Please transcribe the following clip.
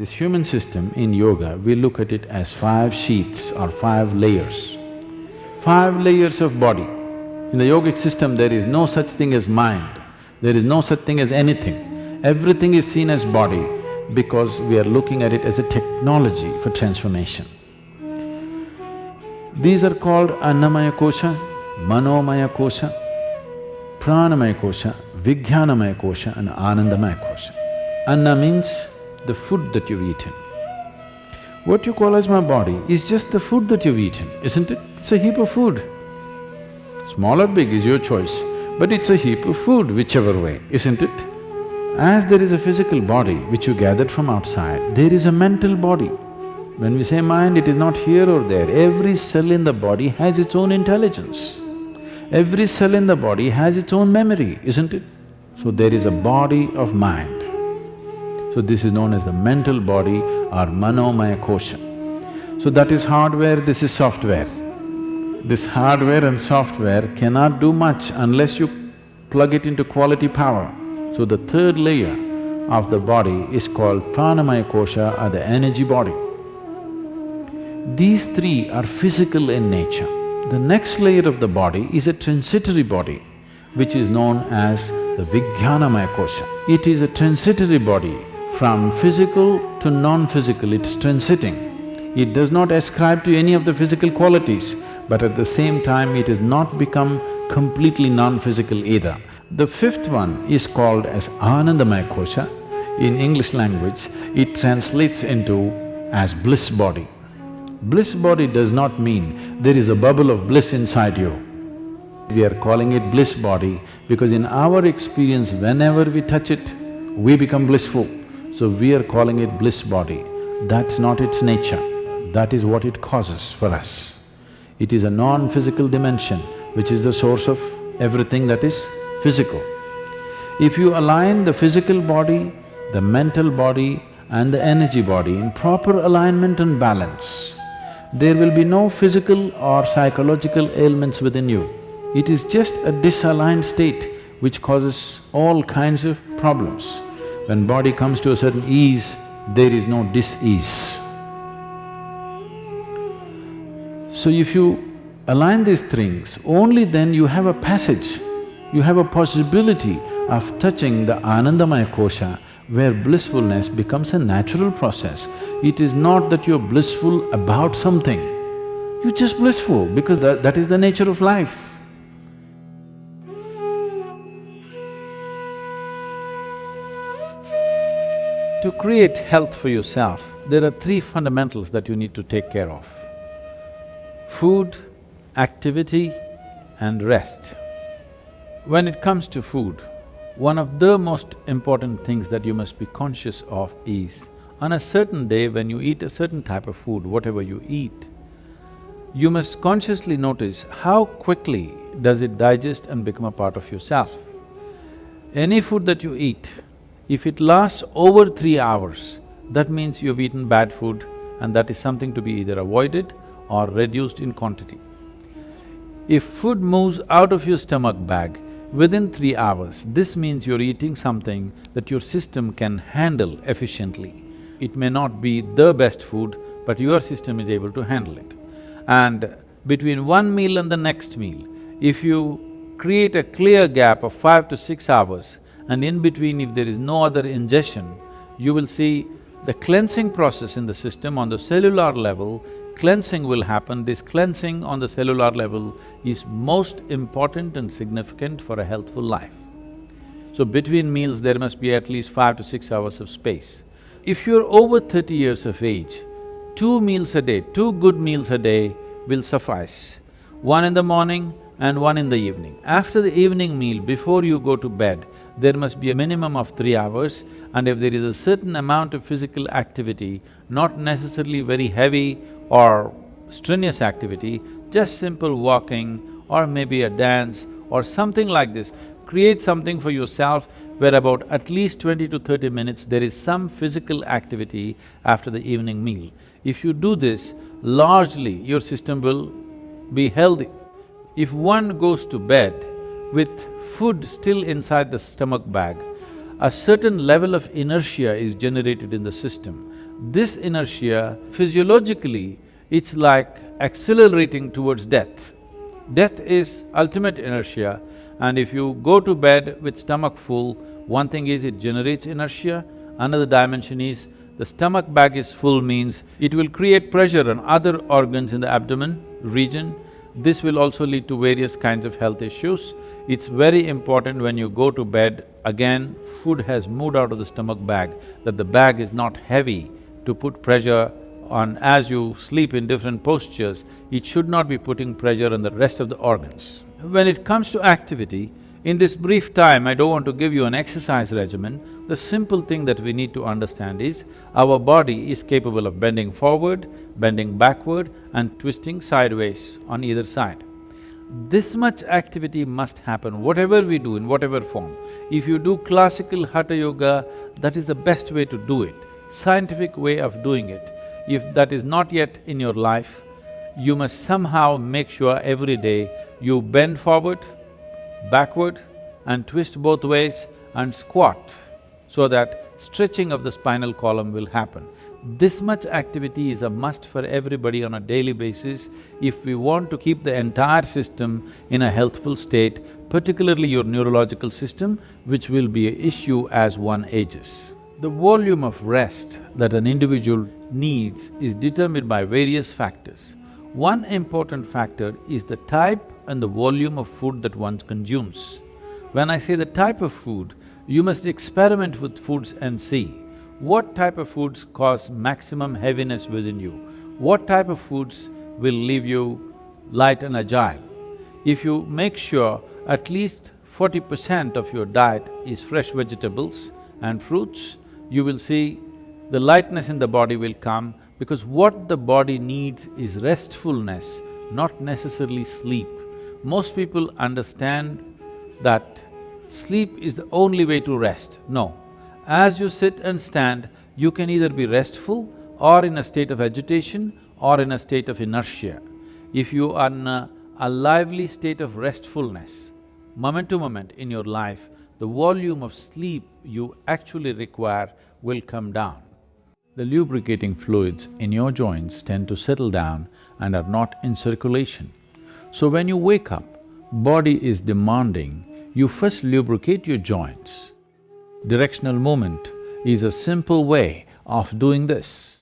This human system in yoga, we look at it as 5 sheaths or 5 layers. 5 layers of body. In the yogic system, there is no such thing as mind, there is no such thing as anything. Everything is seen as body because we are looking at it as a technology for transformation. These are called Annamaya Kosha, Manomaya Kosha, Pranamaya Kosha, Vijnanamaya Kosha and Anandamaya Kosha. Anna means the food that you've eaten. What you call as my body is just the food that you've eaten, isn't it? It's a heap of food. Small or big is your choice, but it's a heap of food whichever way, isn't it? As there is a physical body which you gathered from outside, there is a mental body. When we say mind, it is not here or there. Every cell in the body has its own intelligence. Every cell in the body has its own memory, isn't it? So there is a body of mind. So this is known as the mental body or Manomaya Kosha. So that is hardware, this is software. This hardware and software cannot do much unless you plug it into quality power. So the third layer of the body is called Pranamaya Kosha or the energy body. These three are physical in nature. The next layer of the body is a transitory body, which is known as the Vijnanamaya Kosha. It is a transitory body. From physical to non-physical, it's transiting. It does not ascribe to any of the physical qualities, but at the same time it has not become completely non-physical either. The fifth one is called as Anandamaya Kosha. In English language, it translates into as bliss body. Bliss body does not mean there is a bubble of bliss inside you. We are calling it bliss body because in our experience, whenever we touch it, we become blissful. So we are calling it bliss body. That's not its nature, that is what it causes for us. It is a non-physical dimension which is the source of everything that is physical. If you align the physical body, the mental body and the energy body in proper alignment and balance, there will be no physical or psychological ailments within you. It is just a disaligned state which causes all kinds of problems. When body comes to a certain ease, there is no dis-ease. So if you align these things, only then you have a passage, you have a possibility of touching the Anandamaya Kosha, where blissfulness becomes a natural process. It is not that you're blissful about something, you're just blissful because that is the nature of life. To create health for yourself, there are 3 fundamentals that you need to take care of: food, activity and rest. When it comes to food, one of the most important things that you must be conscious of is, on a certain day when you eat a certain type of food, whatever you eat, you must consciously notice how quickly does it digest and become a part of yourself. Any food that you eat, if it lasts over 3 hours, that means you've eaten bad food and that is something to be either avoided or reduced in quantity. If food moves out of your stomach bag within 3 hours, this means you're eating something that your system can handle efficiently. It may not be the best food, but your system is able to handle it. And between one meal and the next meal, if you create a clear gap of 5 to 6 hours, and in between if there is no other ingestion, you will see the cleansing process in the system on the cellular level, cleansing will happen. This cleansing on the cellular level is most important and significant for a healthful life. So between meals there must be at least 5 to 6 hours of space. If you're over 30 years of age, 2 meals a day, 2 good meals a day will suffice. One in the morning and one in the evening. After the evening meal, before you go to bed, there must be a minimum of 3 hours, and if there is a certain amount of physical activity, not necessarily very heavy or strenuous activity, just simple walking or maybe a dance or something like this, create something for yourself where about at least 20 to 30 minutes there is some physical activity after the evening meal. If you do this, largely your system will be healthy. If one goes to bed with food still inside the stomach bag, a certain level of inertia is generated in the system. This inertia, physiologically, it's like accelerating towards death. Death is ultimate inertia, and if you go to bed with stomach full, one thing is it generates inertia, another dimension is the stomach bag is full means it will create pressure on other organs in the abdomen region. This will also lead to various kinds of health issues. It's very important when you go to bed, again, food has moved out of the stomach bag, that the bag is not heavy to put pressure on. As you sleep in different postures, it should not be putting pressure on the rest of the organs. When it comes to activity, in this brief time, I don't want to give you an exercise regimen. The simple thing that we need to understand is, our body is capable of bending forward, bending backward and twisting sideways on either side. This much activity must happen, whatever we do, in whatever form. If you do classical hatha yoga, that is the best way to do it, scientific way of doing it. If that is not yet in your life, you must somehow make sure every day you bend forward, backward and twist both ways and squat, so that stretching of the spinal column will happen. This much activity is a must for everybody on a daily basis if we want to keep the entire system in a healthful state, particularly your neurological system, which will be an issue as one ages. The volume of rest that an individual needs is determined by various factors. One important factor is the type and the volume of food that one consumes. When I say the type of food, you must experiment with foods and see what type of foods cause maximum heaviness within you, what type of foods will leave you light and agile. If you make sure at least 40% of your diet is fresh vegetables and fruits, you will see the lightness in the body will come, because what the body needs is restfulness, not necessarily sleep. Most people understand that sleep is the only way to rest. No. As you sit and stand, you can either be restful or in a state of agitation or in a state of inertia. If you are in a lively state of restfulness, moment to moment in your life, the volume of sleep you actually require will come down. The lubricating fluids in your joints tend to settle down and are not in circulation. So when you wake up, body is demanding, you first lubricate your joints. Directional movement is a simple way of doing this.